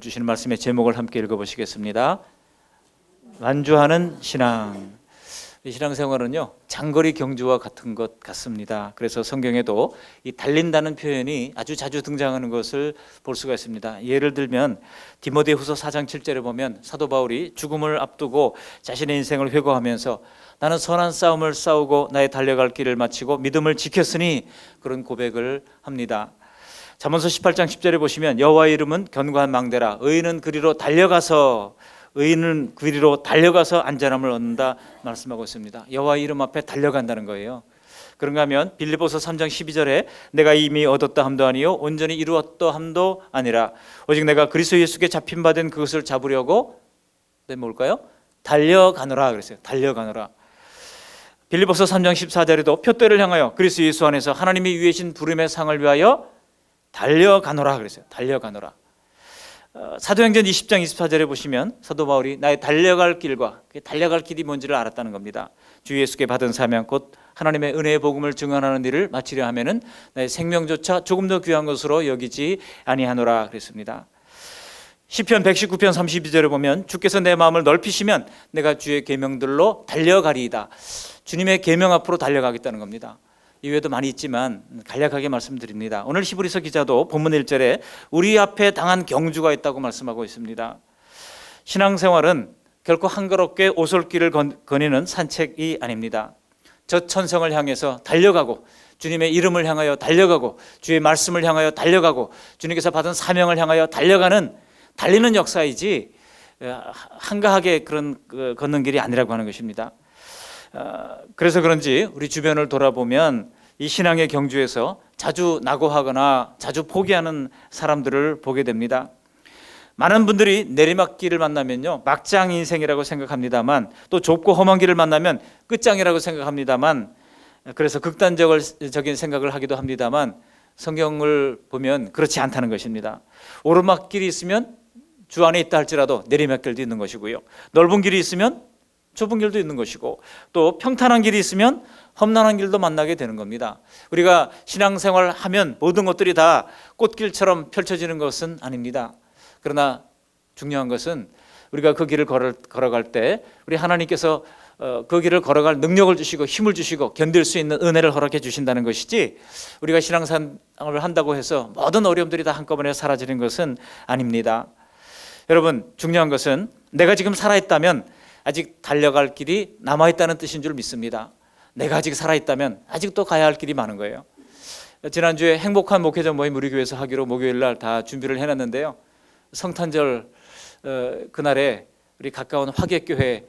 오늘 주시는 말씀의 제목을 함께 읽어보시겠습니다. 완주하는 신앙. 이 신앙생활은요, 장거리 경주와 같은 것 같습니다. 그래서 성경에도 이 달린다는 표현이 아주 자주 등장하는 것을 볼 수가 있습니다. 예를 들면 디모데후서 4장 7절에 보면 사도 바울이 죽음을 앞두고 자신의 인생을 회고하면서 나는 선한 싸움을 싸우고 나의 달려갈 길을 마치고 믿음을 지켰으니, 그런 고백을 합니다. 잠언서 18장 10절에 보시면 여호와의 이름은 견고한 망대라 의인은 그리로 달려가서 안전함을 얻는다 말씀하고 있습니다. 여호와의 이름 앞에 달려간다는 거예요. 그런가 하면 빌립보서 3장 12절에 내가 이미 얻었다 함도 아니요 온전히 이루었다 함도 아니라 오직 내가 그리스도 예수께 잡힌 바 된 그것을 잡으려고 뭘까요? 달려가노라 그랬어요. 달려가노라. 빌립보서 3장 14절에도 표대를 향하여 그리스도 예수 안에서 하나님이 위하신 부름의 상을 위하여 달려가노라 그랬어요. 달려가노라. 사도행전 20장 24절에 보시면 사도 바울이 나의 달려갈 길과 달려갈 길이 뭔지를 알았다는 겁니다. 주 예수께 받은 사명 곧 하나님의 은혜의 복음을 증언하는 일을 마치려 하면은 나의 생명조차 조금 더 귀한 것으로 여기지 아니하노라 그랬습니다. 시편 119편 32절에 보면 주께서 내 마음을 넓히시면 내가 주의 계명들로 달려가리이다. 주님의 계명 앞으로 달려가겠다는 겁니다. 이외에도 많이 있지만 간략하게 말씀드립니다. 오늘 히브리서 기자도 본문 1절에 우리 앞에 당한 경주가 있다고 말씀하고 있습니다. 신앙생활은 결코 한가롭게 오솔길을 거니는 산책이 아닙니다. 저 천성을 향해서 달려가고 주님의 이름을 향하여 달려가고 주의 말씀을 향하여 달려가고 주님께서 받은 사명을 향하여 달리는 역사이지 한가하게 그런 걷는 길이 아니라고 하는 것입니다. 그래서 그런지 우리 주변을 돌아보면 이 신앙의 경주에서 자주 낙오하거나 자주 포기하는 사람들을 보게 됩니다. 많은 분들이 내리막길을 만나면요 막장 인생이라고 생각합니다만, 또 좁고 험한 길을 만나면 끝장이라고 생각합니다만, 그래서 극단적인 생각을 하기도 합니다만, 성경을 보면 그렇지 않다는 것입니다. 오르막길이 있으면 주 안에 있다 할지라도 내리막길도 있는 것이고요, 넓은 길이 있으면 좁은 길도 있는 것이고, 또 평탄한 길이 있으면 험난한 길도 만나게 되는 겁니다. 우리가 신앙생활 하면 모든 것들이 다 꽃길처럼 펼쳐지는 것은 아닙니다. 그러나 중요한 것은 우리가 그 길을 걸어갈 때 우리 하나님께서 그 길을 걸어갈 능력을 주시고 힘을 주시고 견딜 수 있는 은혜를 허락해 주신다는 것이지, 우리가 신앙생활을 한다고 해서 모든 어려움들이 다 한꺼번에 사라지는 것은 아닙니다. 여러분, 중요한 것은 내가 지금 살아있다면 아직 달려갈 길이 남아있다는 뜻인 줄 믿습니다. 내가 아직 살아있다면 아직도 가야 할 길이 많은 거예요. 지난주에 행복한 목회자 모임 우리 교회에서 하기로 목요일날 다 준비를 해놨는데요, 성탄절 그날에 우리 가까운 화계교회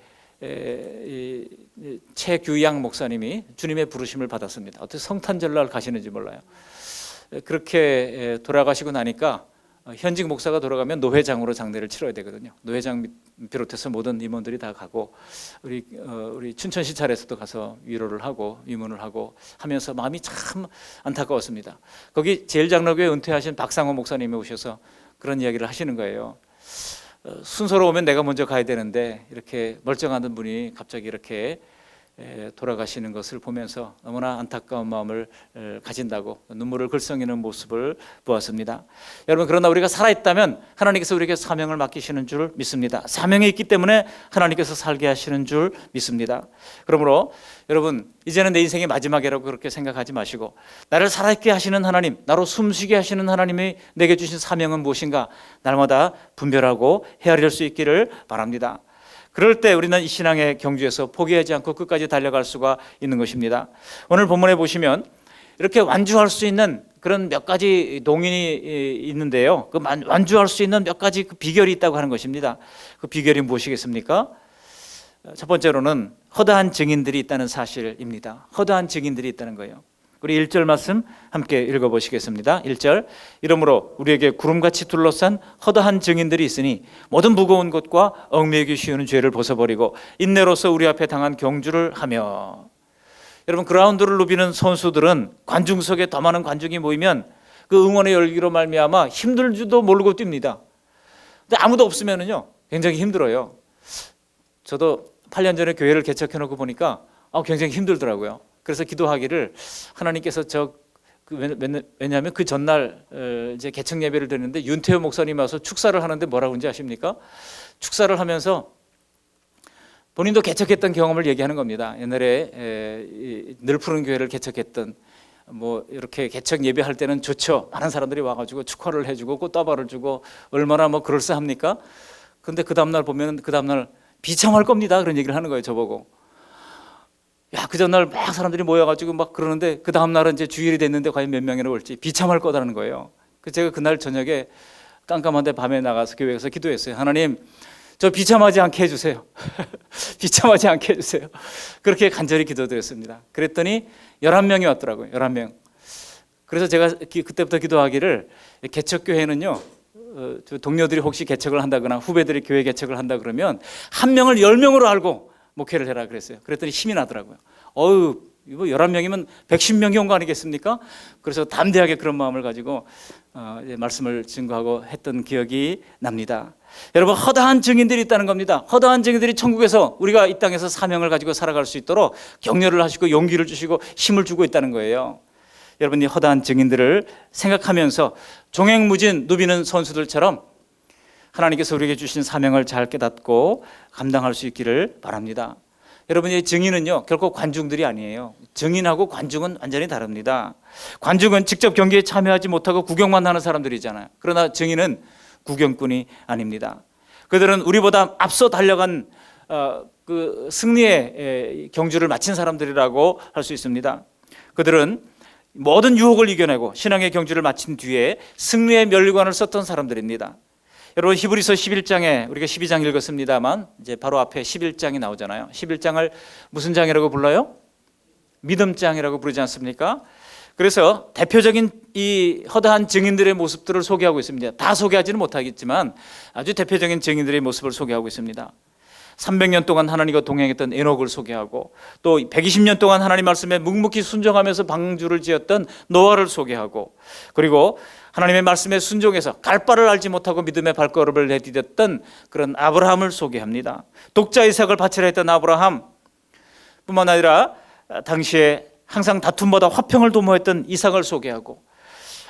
최규양 목사님이 주님의 부르심을 받았습니다. 어떻게 성탄절날 가시는지 몰라요. 그렇게 돌아가시고 나니까 현직 목사가 돌아가면 노회장으로 장례를 치러야 되거든요. 노회장 비롯해서 모든 임원들이 다 가고, 우리 춘천시 차례에서도 가서 위로를 하고 위문을 하고 하면서 마음이 참 안타까웠습니다. 거기 제일장로교회 은퇴하신 박상호 목사님이 오셔서 그런 이야기를 하시는 거예요. 순서로 오면 내가 먼저 가야 되는데 이렇게 멀쩡한 분이 갑자기 이렇게 돌아가시는 것을 보면서 너무나 안타까운 마음을 가진다고 눈물을 글썽이는 모습을 보았습니다. 여러분, 그러나 우리가 살아있다면 하나님께서 우리에게 사명을 맡기시는 줄 믿습니다. 사명이 있기 때문에 하나님께서 살게 하시는 줄 믿습니다. 그러므로 여러분, 이제는 내 인생의 마지막이라고 그렇게 생각하지 마시고, 나를 살아있게 하시는 하나님, 나로 숨쉬게 하시는 하나님이 내게 주신 사명은 무엇인가 날마다 분별하고 헤아릴 수 있기를 바랍니다. 그럴 때 우리는 이 신앙의 경주에서 포기하지 않고 끝까지 달려갈 수가 있는 것입니다. 오늘 본문에 보시면 이렇게 완주할 수 있는 그런 몇 가지 동인이 있는데요, 그 완주할 수 있는 몇 가지 그 비결이 있다고 하는 것입니다. 그 비결이 무엇이겠습니까? 첫 번째로는 허다한 증인들이 있다는 사실입니다. 허다한 증인들이 있다는 거예요. 우리 1절 말씀 함께 읽어보시겠습니다. 1절, 이러므로 우리에게 구름같이 둘러싼 허다한 증인들이 있으니 모든 무거운 것과 얽매이기 쉬우는 죄를 벗어버리고 인내로서 우리 앞에 당한 경주를 하며. 여러분, 그라운드를 누비는 선수들은 관중석에 더 많은 관중이 모이면 그 응원의 열기로 말미암아 힘들 줄도 모르고 뜁니다. 근데 아무도 없으면은요 굉장히 힘들어요. 저도 8년 전에 교회를 개척해 놓고 보니까 굉장히 힘들더라고요. 그래서 기도하기를, 하나님께서 왜냐하면 그 전날 이제 개척 예배를 드리는데 윤태호 목사님 와서 축사를 하는데 뭐라고 하는지 아십니까? 축사를 하면서 본인도 개척했던 경험을 얘기하는 겁니다. 옛날에 늘 푸른 교회를 개척했던, 뭐 이렇게 개척 예배할 때는 좋죠. 많은 사람들이 와가지고 축하를 해주고 꽃다발을 주고 얼마나 뭐 그럴싸합니까? 근데 그 다음날 보면 그 다음날 비참할 겁니다. 그런 얘기를 하는 거예요, 저보고. 야, 그 전날 막 사람들이 모여가지고 막 그러는데 그 다음날은 이제 주일이 됐는데 과연 몇 명이나 올지 비참할 거라는 거예요. 제가 그날 저녁에 깜깜한데 밤에 나가서 교회에서 기도했어요. 하나님, 저 비참하지 않게 해주세요. 비참하지 않게 해주세요. 그렇게 간절히 기도드렸습니다. 그랬더니 11명이 왔더라고요. 11명. 그래서 제가 그때부터 기도하기를, 개척교회는요, 동료들이 혹시 개척을 한다거나 후배들이 교회 개척을 한다 그러면 한 명을 10명으로 알고 목회를 해라 그랬어요. 그랬더니 힘이 나더라고요. 이거 11명이면 110명이 온 거 아니겠습니까? 그래서 담대하게 그런 마음을 가지고 말씀을 증거하고 했던 기억이 납니다. 여러분, 허다한 증인들이 있다는 겁니다. 허다한 증인들이 천국에서 우리가 이 땅에서 사명을 가지고 살아갈 수 있도록 격려를 하시고 용기를 주시고 힘을 주고 있다는 거예요. 여러분, 이 허다한 증인들을 생각하면서 종횡무진 누비는 선수들처럼 하나님께서 우리에게 주신 사명을 잘 깨닫고 감당할 수 있기를 바랍니다. 여러분의 증인은요, 결코 관중들이 아니에요. 증인하고 관중은 완전히 다릅니다. 관중은 직접 경기에 참여하지 못하고 구경만 하는 사람들이잖아요. 그러나 증인은 구경꾼이 아닙니다. 그들은 우리보다 앞서 달려간 그 승리의 경주를 마친 사람들이라고 할 수 있습니다. 그들은 모든 유혹을 이겨내고 신앙의 경주를 마친 뒤에 승리의 면류관을 썼던 사람들입니다. 여러분, 히브리서 11장에 우리가 12장 읽었습니다만 이제 바로 앞에 11장이 나오잖아요. 11장을 무슨 장이라고 불러요? 믿음장이라고 부르지 않습니까? 그래서 대표적인 이 허다한 증인들의 모습들을 소개하고 있습니다. 다 소개하지는 못하겠지만 아주 대표적인 증인들의 모습을 소개하고 있습니다. 300년 동안 하나님과 동행했던 에녹을 소개하고, 또 120년 동안 하나님 말씀에 묵묵히 순종하면서 방주를 지었던 노아를 소개하고, 그리고 하나님의 말씀에 순종해서 갈 바를 알지 못하고 믿음의 발걸음을 내디뎠던 그런 아브라함을 소개합니다. 독자 이삭을 바치라 했던 아브라함 뿐만 아니라 당시에 항상 다툼보다 화평을 도모했던 이삭을 소개하고,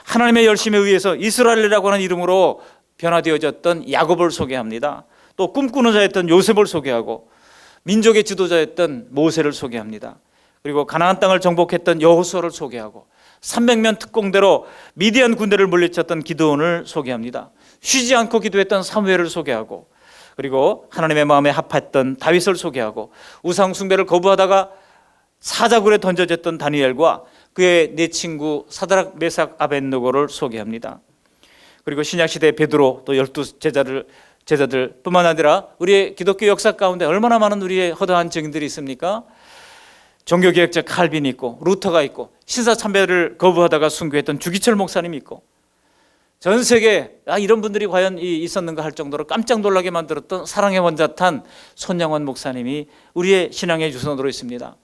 하나님의 열심에 의해서 이스라엘이라고 하는 이름으로 변화되어졌던 야곱을 소개합니다. 또 꿈꾸는 자였던 요셉을 소개하고, 민족의 지도자였던 모세를 소개합니다. 그리고 가나안 땅을 정복했던 여호수아를 소개하고, 300년 특공대로 미디안 군대를 물리쳤던 기드온을 소개합니다. 쉬지 않고 기도했던 사무엘을 소개하고, 그리고 하나님의 마음에 합했던 다윗을 소개하고, 우상 숭배를 거부하다가 사자굴에 던져졌던 다니엘과 그의 네 친구 사드락 메삭 아벳느고를 소개합니다. 그리고 신약시대 베드로, 또 12 제자들 뿐만 아니라 우리의 기독교 역사 가운데 얼마나 많은 우리의 허다한 증인들이 있습니까? 종교개혁자 칼빈이 있고, 루터가 있고, 신사참배를 거부하다가 순교했던 주기철 목사님이 있고, 전 세계에 이런 분들이 과연 있었는가 할 정도로 깜짝 놀라게 만들었던 사랑의 원자탄 손양원 목사님이 우리의 신앙의 유선으로 있습니다.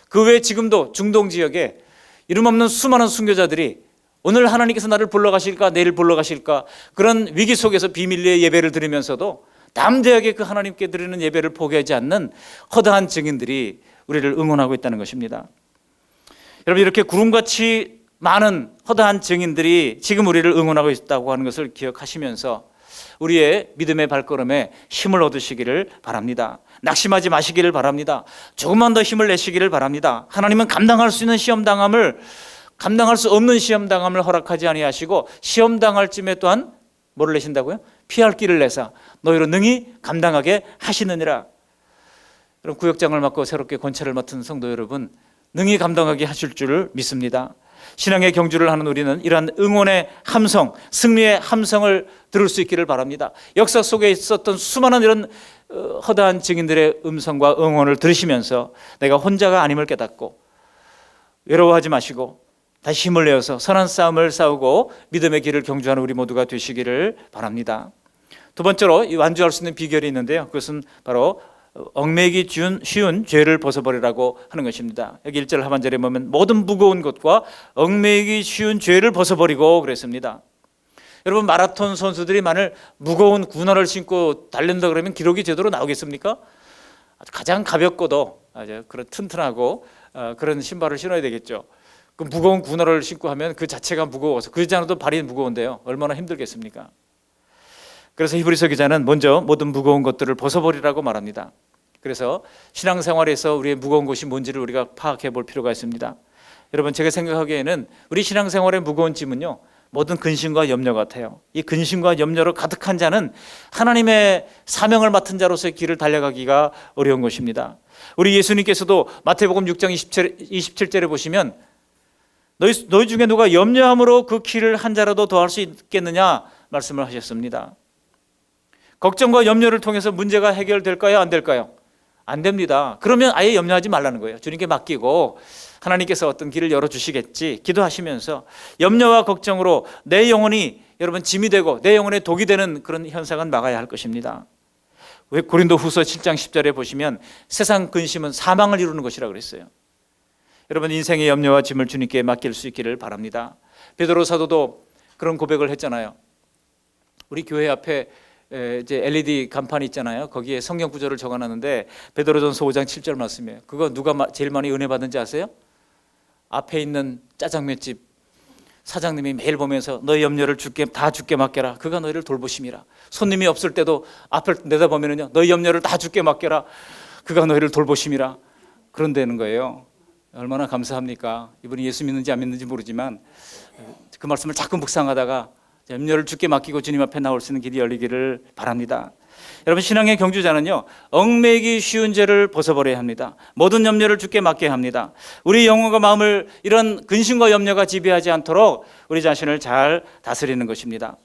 그 외에 지금도 중동 지역에 이름 없는 수많은 순교자들이 오늘 하나님께서 나를 불러가실까, 내일 불러가실까, 그런 위기 속에서 비밀리에 예배를 드리면서도 담대하게 그 하나님께 드리는 예배를 포기하지 않는 허다한 증인들이 우리를 응원하고 있다는 것입니다. 여러분, 이렇게 구름같이 많은 허다한 증인들이 지금 우리를 응원하고 있다고 하는 것을 기억하시면서 우리의 믿음의 발걸음에 힘을 얻으시기를 바랍니다. 낙심하지 마시기를 바랍니다. 조금만 더 힘을 내시기를 바랍니다. 하나님은 감당할 수 있는 시험당함을, 감당할 수 없는 시험당함을 허락하지 아니하시고, 시험당할 쯤에 또한 뭐를 내신다고요? 피할 길을 내사 너희로 능히 감당하게 하시느니라. 그럼 구역장을 맡고 새롭게 권차를 맡은 성도 여러분, 능히 감당하게 하실 줄을 믿습니다. 신앙의 경주를 하는 우리는 이러한 응원의 함성, 승리의 함성을 들을 수 있기를 바랍니다. 역사 속에 있었던 수많은 이런 허다한 증인들의 음성과 응원을 들으시면서 내가 혼자가 아님을 깨닫고 외로워하지 마시고 다시 힘을 내어서 선한 싸움을 싸우고 믿음의 길을 경주하는 우리 모두가 되시기를 바랍니다. 두 번째로 완주할 수 있는 비결이 있는데요, 그것은 바로 얽매이기 쉬운 죄를 벗어버리라고 하는 것입니다. 여기 1절 하반절에 보면 모든 무거운 것과 얽매이기 쉬운 죄를 벗어버리고 그랬습니다. 여러분, 마라톤 선수들이 만일 무거운 군화를 신고 달린다 그러면 기록이 제대로 나오겠습니까? 가장 가볍고도 아주 그런 튼튼하고 그런 신발을 신어야 되겠죠. 그 무거운 군화를 신고 하면 그 자체가 무거워서 그렇지 않아도 발이 무거운데요. 얼마나 힘들겠습니까? 그래서 히브리서 기자는 먼저 모든 무거운 것들을 벗어버리라고 말합니다. 그래서 신앙생활에서 우리의 무거운 것이 뭔지를 우리가 파악해 볼 필요가 있습니다. 여러분, 제가 생각하기에는 우리 신앙생활의 무거운 짐은요, 모든 근심과 염려 같아요. 이 근심과 염려로 가득한 자는 하나님의 사명을 맡은 자로서의 길을 달려가기가 어려운 것입니다. 우리 예수님께서도 마태복음 6장 27절에 보시면 너희 중에 누가 염려함으로 그 길을 한 자라도 더할 수 있겠느냐 말씀을 하셨습니다. 걱정과 염려를 통해서 문제가 해결될까요? 안 될까요? 안 됩니다. 그러면 아예 염려하지 말라는 거예요. 주님께 맡기고 하나님께서 어떤 길을 열어주시겠지 기도하시면서 염려와 걱정으로 내 영혼이 여러분 짐이 되고 내 영혼에 독이 되는 그런 현상은 막아야 할 것입니다. 왜 고린도후서 7장 10절에 보시면 세상 근심은 사망을 이루는 것이라고 그랬어요. 여러분, 인생의 염려와 짐을 주님께 맡길 수 있기를 바랍니다. 베드로 사도도 그런 고백을 했잖아요. 우리 교회 앞에 이제 LED 간판이 있잖아요. 거기에 성경 구절을 적어놨는데 베드로전서 5장 7절 말씀이에요. 그거 누가 제일 많이 은혜 받은지 아세요? 앞에 있는 짜장면집 사장님이 매일 보면서 너의 염려를 다 주께 맡겨라. 그가 너희를 돌보심이라. 손님이 없을 때도 앞을 내다보면요, 너의 염려를 다 주께 맡겨라. 그가 너희를 돌보심이라. 그런다는 거예요. 얼마나 감사합니까? 이분이 예수 믿는지 안 믿는지 모르지만 그 말씀을 자꾸 묵상하다가 염려를 주께 맡기고 주님 앞에 나올 수 있는 길이 열리기를 바랍니다. 여러분, 신앙의 경주자는요, 얽매이기 쉬운 죄를 벗어버려야 합니다. 모든 염려를 주께 맡겨야 합니다. 우리 영혼과 마음을 이런 근심과 염려가 지배하지 않도록 우리 자신을 잘 다스리는 것입니다.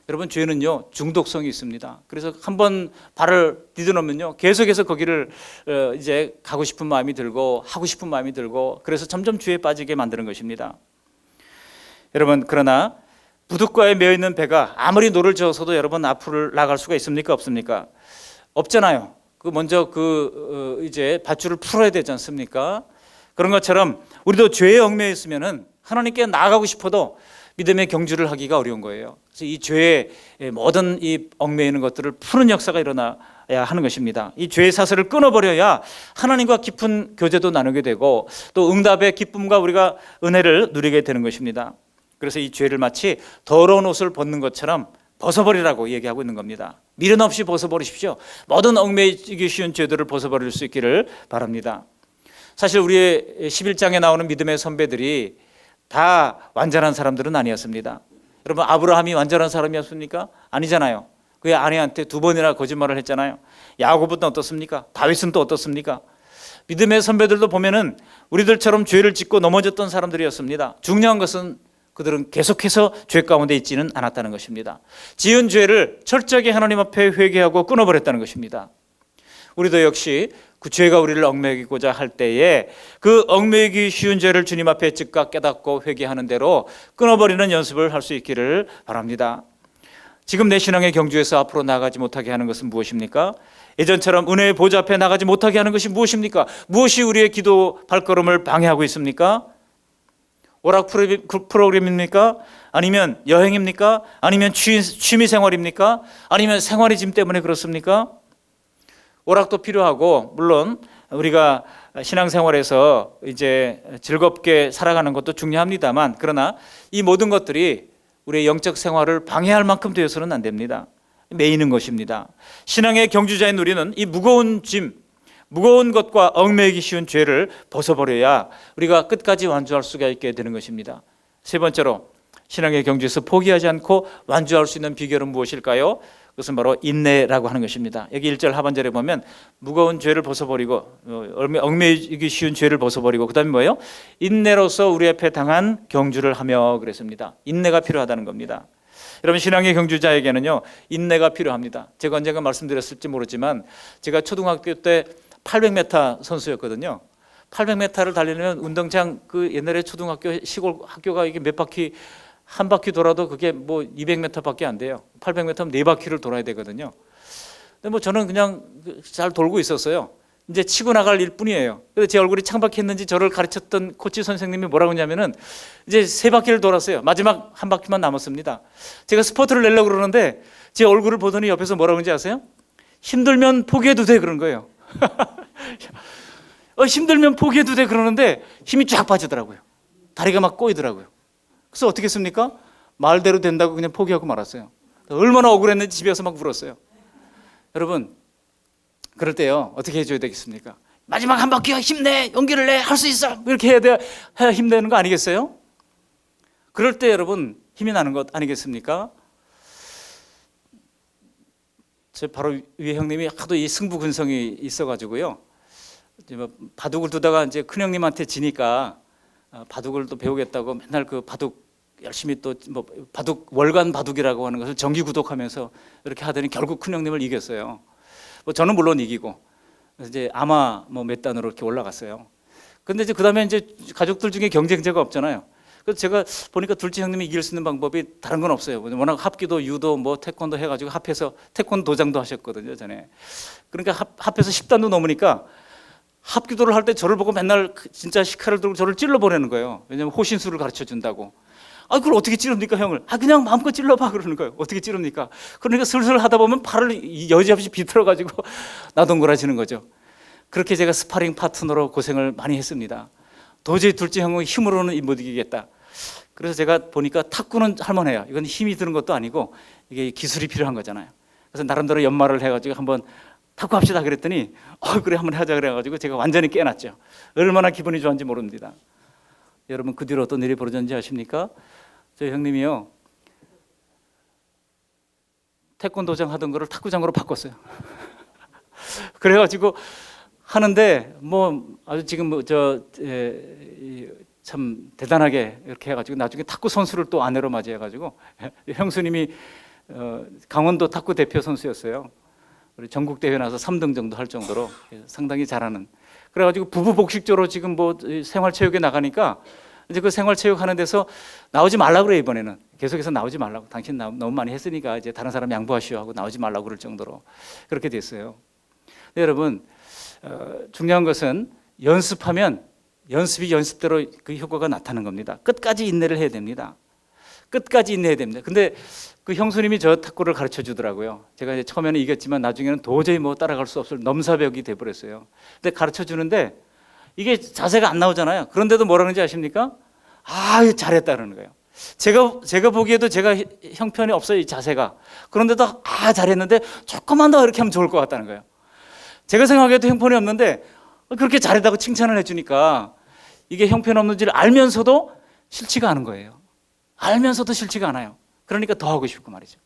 여러분, 죄는요 중독성이 있습니다. 그래서 한번 발을 디뎌놓으면요 계속해서 거기를 이제 가고 싶은 마음이 들고 하고 싶은 마음이 들고 그래서 점점 죄에 빠지게 만드는 것입니다. 여러분, 그러나 부둣가에 매어 있는 배가 아무리 노를 저어서도 여러분 앞으로 나갈 수가 있습니까? 없습니까? 없잖아요. 그 먼저 이제 밧줄을 풀어야 되지 않습니까? 그런 것처럼 우리도 죄에 얽매여 있으면은 하나님께 나아가고 싶어도 믿음의 경주를 하기가 어려운 거예요. 그래서 이 죄의 모든 이 얽매이는 것들을 푸는 역사가 일어나야 하는 것입니다. 이 죄의 사슬을 끊어버려야 하나님과 깊은 교제도 나누게 되고 또 응답의 기쁨과 우리가 은혜를 누리게 되는 것입니다. 그래서 이 죄를 마치 더러운 옷을 벗는 것처럼 벗어버리라고 얘기하고 있는 겁니다. 미련 없이 벗어버리십시오. 모든 얽매이기 쉬운 죄들을 벗어버릴 수 있기를 바랍니다. 사실 우리의 11장에 나오는 믿음의 선배들이 다 완전한 사람들은 아니었습니다. 여러분, 아브라함이 완전한 사람이었습니까? 아니잖아요. 그의 아내한테 2번이나 거짓말을 했잖아요. 야고보는 어떻습니까? 다윗은 또 어떻습니까? 믿음의 선배들도 보면은 우리들처럼 죄를 짓고 넘어졌던 사람들이었습니다. 중요한 것은 그들은 계속해서 죄 가운데 있지는 않았다는 것입니다. 지은 죄를 철저하게 하나님 앞에 회개하고 끊어버렸다는 것입니다. 우리도 역시 그 죄가 우리를 얽매이고자 할 때에 그 얽매이기 쉬운 죄를 주님 앞에 즉각 깨닫고 회개하는 대로 끊어버리는 연습을 할 수 있기를 바랍니다. 지금 내 신앙의 경주에서 앞으로 나가지 못하게 하는 것은 무엇입니까? 예전처럼 은혜의 보좌 앞에 나가지 못하게 하는 것이 무엇입니까? 무엇이 우리의 기도 발걸음을 방해하고 있습니까? 오락 프로그램입니까? 아니면 여행입니까? 아니면 취미 생활입니까? 아니면 생활의 짐 때문에 그렇습니까? 오락도 필요하고 물론 우리가 신앙생활에서 이제 즐겁게 살아가는 것도 중요합니다만 그러나 이 모든 것들이 우리의 영적 생활을 방해할 만큼 되어서는 안 됩니다. 매이는 것입니다. 신앙의 경주자인 우리는 이 무거운 짐, 무거운 것과 얽매이기 쉬운 죄를 벗어버려야 우리가 끝까지 완주할 수가 있게 되는 것입니다. 세 번째로 신앙의 경주에서 포기하지 않고 완주할 수 있는 비결은 무엇일까요? 그것은 바로 인내라고 하는 것입니다. 여기 1절 하반절에 보면 무거운 죄를 벗어버리고 얽매이기 쉬운 죄를 벗어버리고 그 다음에 뭐예요? 인내로서 우리 앞에 당한 경주를 하며 그랬습니다. 인내가 필요하다는 겁니다. 여러분, 신앙의 경주자에게는요 인내가 필요합니다. 제가 언젠가 말씀드렸을지 모르지만 제가 초등학교 때 800m 선수였거든요. 800m를 달리려면 운동장 그 옛날에 초등학교 시골 학교가 이게 몇 바퀴 한 바퀴 돌아도 그게 뭐 200m밖에 안 돼요. 800m면 4바퀴를 돌아야 되거든요. 근데 뭐 저는 그냥 잘 돌고 있었어요. 이제 치고 나갈 일 뿐이에요. 근데 제 얼굴이 창박했는지 저를 가르쳤던 코치 선생님이 뭐라고 했냐면은 이제 3바퀴를 돌았어요. 마지막 한 바퀴만 남았습니다. 제가 스퍼트를 내려고 그러는데 제 얼굴을 보더니 옆에서 뭐라고 하는지 아세요? 힘들면 포기해도 돼 그런 거예요. 힘들면 포기해도 돼 그러는데 힘이 쫙 빠지더라고요. 다리가 막 꼬이더라고요. 그래서 어떻게 했습니까? 말대로 된다고 그냥 포기하고 말았어요. 얼마나 억울했는지 집에 와서 막 울었어요. 여러분, 그럴 때요, 어떻게 해줘야 되겠습니까? 마지막 한 바퀴야, 힘내, 용기를 내, 할 수 있어, 이렇게 해야 힘내는 거 아니겠어요? 그럴 때 여러분 힘이 나는 것 아니겠습니까? 제 바로 위에 형님이 하도 이 승부근성이 있어가지고요, 바둑을 두다가 이제 큰 형님한테 지니까 바둑을 또 배우겠다고 맨날 그 바둑 열심히 또 뭐 바둑 월간 바둑이라고 하는 것을 정기 구독하면서 이렇게 하더니 결국 큰 형님을 이겼어요. 뭐 저는 물론 이기고 이제 아마 뭐 몇 단으로 이렇게 올라갔어요. 근데 이제 그다음에 이제 가족들 중에 경쟁자가 없잖아요. 그래서 제가 보니까 둘째 형님이 이길 수 있는 방법이 다른 건 없어요. 워낙 합기도 유도 뭐 태권도 해가지고 합해서 태권도 도장도 하셨거든요 전에. 그러니까 합해서 10단도 넘으니까 합기도를 할 때 저를 보고 맨날 진짜 식칼을 들고 저를 찔러 보내는 거예요. 왜냐하면 호신술을 가르쳐 준다고. 아, 그걸 어떻게 찌릅니까 형을? 아, 그냥 마음껏 찔러봐 그러는 거예요. 어떻게 찌릅니까? 그러니까 슬슬 하다 보면 팔을 여지없이 비틀어가지고 나동그라지는 거죠. 그렇게 제가 스파링 파트너로 고생을 많이 했습니다. 도저히 둘째 형의 힘으로는 못 이기겠다. 그래서 제가 보니까 탁구는 할만해요. 이건 힘이 드는 것도 아니고 이게 기술이 필요한 거잖아요. 그래서 나름대로 연말을 해가지고 한번 탁구 합시다 그랬더니 그래 한번 하자 그래가지고 제가 완전히 깨놨죠. 얼마나 기분이 좋았는지 모릅니다. 여러분, 그 뒤로 어떤 일이 벌어졌는지 아십니까? 저희 형님이요, 태권도장 하던 거를 탁구장으로 바꿨어요. 그래가지고 하는데 뭐 아주 지금 뭐 참 대단하게 이렇게 해가지고 나중에 탁구 선수를 또 아내로 맞이해가지고 형수님이 강원도 탁구 대표 선수였어요. 우리 전국 대회 나서 3등 정도 할 정도로 상당히 잘하는. 그래가지고 부부 복식조로 지금 뭐 생활체육에 나가니까 이제 그 생활체육 하는 데서 나오지 말라고 그래. 이번에는 계속해서 나오지 말라고. 당신 너무 많이 했으니까 이제 다른 사람 양보하시오 하고 나오지 말라고 그럴 정도로 그렇게 됐어요. 근데 여러분, 중요한 것은 연습하면 연습이 연습대로 그 효과가 나타나는 겁니다. 끝까지 인내를 해야 됩니다. 끝까지 인내해야 됩니다. 근데 그 형수님이 저 탁구를 가르쳐 주더라고요. 제가 이제 처음에는 이겼지만 나중에는 도저히 뭐 따라갈 수 없을 넘사벽이 돼버렸어요. 근데 가르쳐 주는데 이게 자세가 안 나오잖아요. 그런데도 뭐라 그러는지 아십니까? 아, 잘했다 그러는 거예요. 제가 보기에도 제가 형편이 없어요, 이 자세가. 그런데도 잘했는데 조금만 더 이렇게 하면 좋을 것 같다는 거예요. 제가 생각해도 형편이 없는데 그렇게 잘했다고 칭찬을 해주니까 이게 형편없는지를 알면서도 싫지가 않은 거예요. 알면서도 싫지가 않아요. 그러니까 더 하고 싶고 말이죠.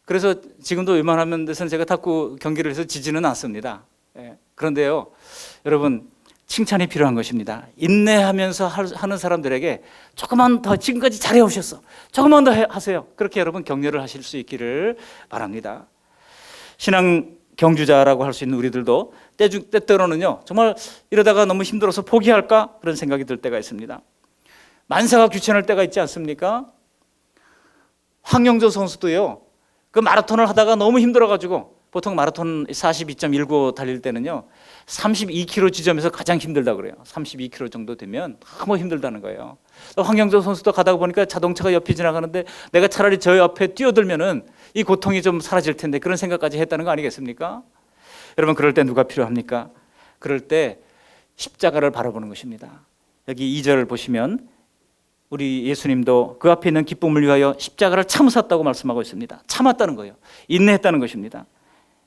그래서 지금도 웬만하면 데서는 제가 탁구 경기를 해서 지지는 않습니다. 그런데요, 여러분, 칭찬이 필요한 것입니다. 인내하면서 하는 사람들에게 조금만 더, 지금까지 잘해 오셨어, 조금만 더 하세요, 그렇게 여러분 격려를 하실 수 있기를 바랍니다. 신앙 경주자라고 할 수 있는 우리들도 때때로는요, 정말 이러다가 너무 힘들어서 포기할까 그런 생각이 들 때가 있습니다. 만사가 귀찮을 때가 있지 않습니까? 황영조 선수도요, 그 마라톤을 하다가 너무 힘들어가지고, 보통 마라톤 42.19 달릴 때는요 32km 지점에서 가장 힘들다 그래요. 32km 정도 되면 너무 힘들다는 거예요. 황영조 선수도 가다가 보니까 자동차가 옆에 지나가는데 내가 차라리 저 옆에 뛰어들면은 이 고통이 좀 사라질 텐데, 그런 생각까지 했다는 거 아니겠습니까? 여러분, 그럴 때 누가 필요합니까? 그럴 때 십자가를 바라보는 것입니다. 여기 2절을 보시면 우리 예수님도 그 앞에 있는 기쁨을 위하여 십자가를 참으셨다고 말씀하고 있습니다. 참았다는 거예요. 인내했다는 것입니다.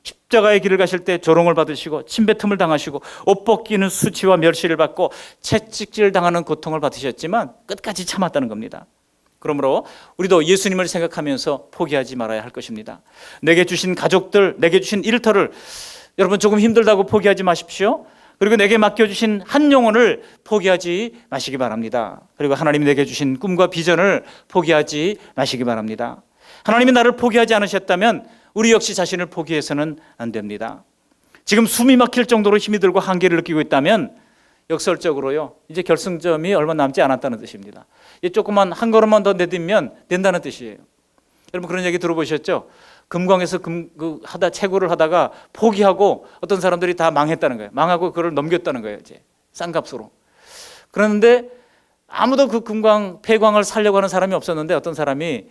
십자가의 길을 가실 때 조롱을 받으시고 침뱉음을 당하시고 옷 벗기는 수치와 멸시를 받고 채찍질 당하는 고통을 받으셨지만 끝까지 참았다는 겁니다. 그러므로 우리도 예수님을 생각하면서 포기하지 말아야 할 것입니다. 내게 주신 가족들, 내게 주신 일터를 여러분 조금 힘들다고 포기하지 마십시오. 그리고 내게 맡겨주신 한 영혼을 포기하지 마시기 바랍니다. 그리고 하나님이 내게 주신 꿈과 비전을 포기하지 마시기 바랍니다. 하나님이 나를 포기하지 않으셨다면 우리 역시 자신을 포기해서는 안 됩니다. 지금 숨이 막힐 정도로 힘이 들고 한계를 느끼고 있다면 역설적으로요, 이제 결승점이 얼마 남지 않았다는 뜻입니다. 조금만 한 걸음만 더 내딛면 된다는 뜻이에요. 여러분, 그런 얘기 들어보셨죠? 금광에서 채굴을 하다가 포기하고 어떤 사람들이 다 망했다는 거예요. 망하고 그걸 넘겼다는 거예요, 이제 싼 값으로. 그런데 아무도 그 폐광을 살려고 하는 사람이 없었는데 어떤 사람이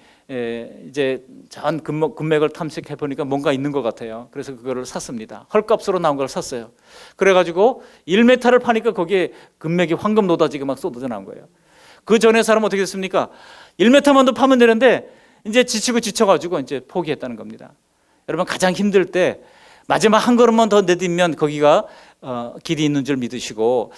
이제 전 금맥을 탐색해 보니까 뭔가 있는 것 같아요. 그래서 그거를 샀습니다. 헐값으로 나온 걸 샀어요. 그래가지고 1m를 파니까 거기에 금맥이 황금 노다지가 막 쏟아져 나온 거예요. 그 전에 사람은 어떻게 됐습니까? 1m만 더 파면 되는데 이제 지치고 지쳐가지고 이제 포기했다는 겁니다. 여러분, 가장 힘들 때 마지막 한 걸음만 더 내딛면 거기가 길이 있는 줄 믿으시고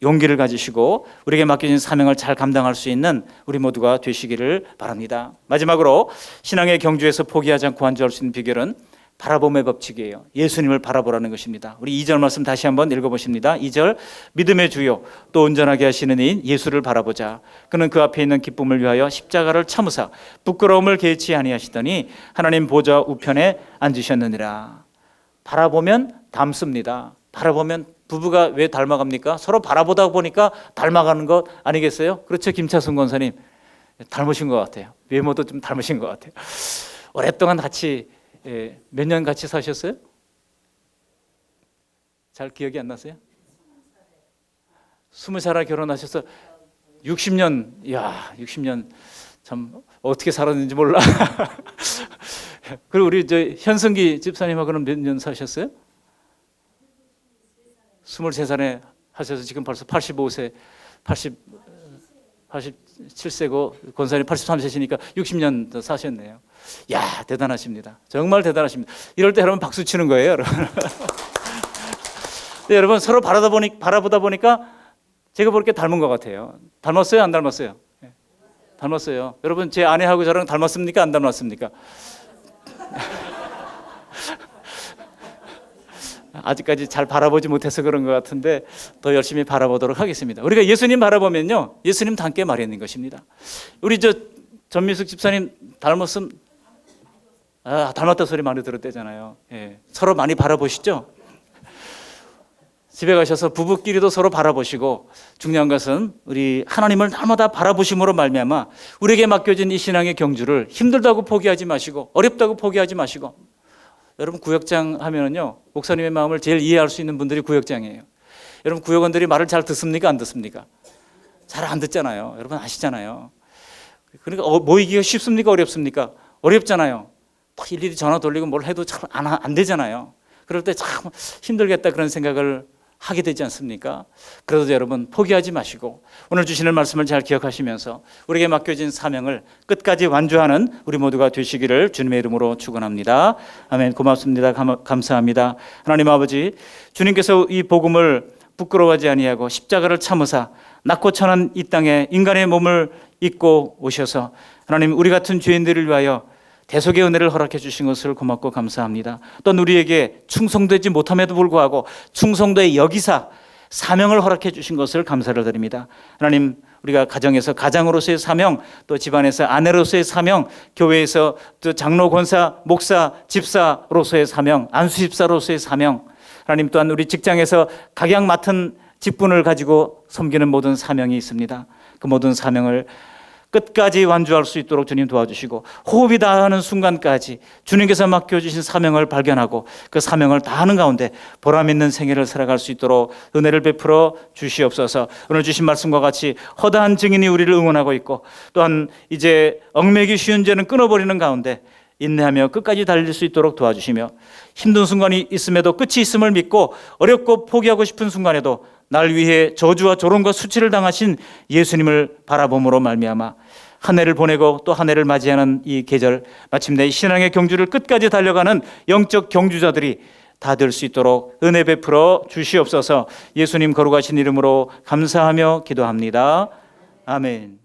용기를 가지시고 우리에게 맡겨진 사명을 잘 감당할 수 있는 우리 모두가 되시기를 바랍니다. 마지막으로 신앙의 경주에서 포기하지 않고 완주할 수 있는 비결은 바라봄의 법칙이에요. 예수님을 바라보라는 것입니다. 우리 2절 말씀 다시 한번 읽어보십니다. 2절, 믿음의 주요 또 온전하게 하시는 이인 예수를 바라보자. 그는 그 앞에 있는 기쁨을 위하여 십자가를 참으사 부끄러움을 개의치 아니하시더니 하나님 보좌 우편에 앉으셨느니라. 바라보면 닮습니다. 바라보면 부부가 왜 닮아갑니까? 서로 바라보다 보니까 닮아가는 것 아니겠어요? 그렇죠, 김차순 권사님? 닮으신 것 같아요. 외모도 좀 닮으신 것 같아요. 오랫동안 같이 몇 년 같이 사셨어요? 잘 기억이 안 나세요? 20살에 결혼하셔서 60년, 이야, 60년 참 어떻게 살았는지 몰라. 그리고 우리 현승기 집사님하고는 몇 년 사셨어요? 23살에 하셔서 지금 벌써 85세, 87세고 권사님 83세시니까 60년 더 사셨네요. 야, 대단하십니다. 정말 대단하십니다. 이럴 때 여러분 박수 치는 거예요, 여러분. 네, 여러분 서로 바라보다 보니까 제가 볼 게 닮은 것 같아요. 닮았어요, 안 닮았어요? 네, 닮았어요. 여러분 제 아내하고 저랑 닮았습니까, 안 닮았습니까? 아직까지 잘 바라보지 못해서 그런 것 같은데 더 열심히 바라보도록 하겠습니다. 우리가 예수님 바라보면요, 예수님 닮게 마련인 것입니다. 우리 전미숙 집사님 닮았음, 닮았다 소리 많이 들었대잖아요. 예, 서로 많이 바라보시죠? 집에 가셔서 부부끼리도 서로 바라보시고, 중요한 것은 우리 하나님을 날마다 바라보심으로 말미암아 우리에게 맡겨진 이 신앙의 경주를 힘들다고 포기하지 마시고 어렵다고 포기하지 마시고. 여러분, 구역장 하면은요, 목사님의 마음을 제일 이해할 수 있는 분들이 구역장이에요. 여러분, 구역원들이 말을 잘 듣습니까, 안 듣습니까? 잘 안 듣잖아요. 여러분 아시잖아요. 그러니까 모이기가 쉽습니까, 어렵습니까? 어렵잖아요. 일일이 전화 돌리고 뭘 해도 잘 안 되잖아요. 그럴 때 참 힘들겠다 그런 생각을 하게 되지 않습니까? 그래도 여러분 포기하지 마시고 오늘 주시는 말씀을 잘 기억하시면서 우리에게 맡겨진 사명을 끝까지 완주하는 우리 모두가 되시기를 주님의 이름으로 축원합니다. 아멘. 고맙습니다. 감사합니다. 하나님 아버지, 주님께서 이 복음을 부끄러워하지 아니하고 십자가를 참으사 낮고 천한 이 땅에 인간의 몸을 입고 오셔서 하나님 우리 같은 죄인들을 위하여 대속의 은혜를 허락해 주신 것을 고맙고 감사합니다. 또 우리에게 충성되지 못함에도 불구하고 충성도의 여기사 사명을 허락해 주신 것을 감사를 드립니다. 하나님, 우리가 가정에서 가장으로서의 사명, 또 집안에서 아내로서의 사명, 교회에서 또 장로, 권사, 목사, 집사로서의 사명, 안수집사로서의 사명, 하나님 또한 우리 직장에서 각양 맡은 직분을 가지고 섬기는 모든 사명이 있습니다. 그 모든 사명을 끝까지 완주할 수 있도록 주님 도와주시고 호흡이 다하는 순간까지 주님께서 맡겨주신 사명을 발견하고 그 사명을 다하는 가운데 보람 있는 생애를 살아갈 수 있도록 은혜를 베풀어 주시옵소서. 오늘 주신 말씀과 같이 허다한 증인이 우리를 응원하고 있고 또한 이제 얽매기 쉬운 죄는 끊어버리는 가운데 인내하며 끝까지 달릴 수 있도록 도와주시며 힘든 순간이 있음에도 끝이 있음을 믿고 어렵고 포기하고 싶은 순간에도 날 위해 저주와 조롱과 수치를 당하신 예수님을 바라봄으로 말미암아 한 해를 보내고 또 한 해를 맞이하는 이 계절, 마침내 신앙의 경주를 끝까지 달려가는 영적 경주자들이 다 될 수 있도록 은혜 베풀어 주시옵소서. 예수님 거룩하신 이름으로 감사하며 기도합니다. 아멘.